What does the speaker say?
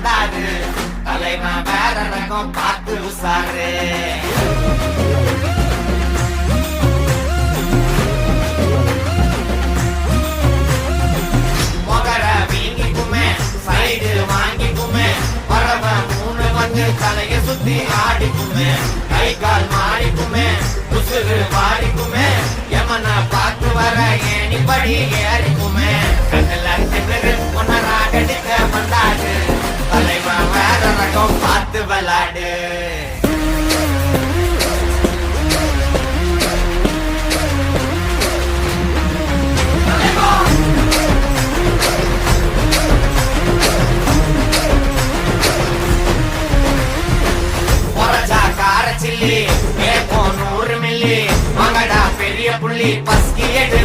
வந்தாரு தலைவன் வேற ரகம் பார்த்து உசாரு மொகர வீங்கிக்குமே சைடு வாங்கிக்குமே வரவன் மூணு வந்து தலைய சுத்தி ஆடிக்குமே கை கால் மாறிக்குமே உசுறு வாடிக்குமே எமனை பார்த்து வர ஏனிப்படி ஏறிக்குமே கண்ணுல திமிரு ஒன்னராகடிக்க வந்தாடு தலைவன் வேற ரகம் பார்த்து விளாடு சில்லி 100 மில்லி மகடா பெரிய புள்ளி பஸ்கி எடு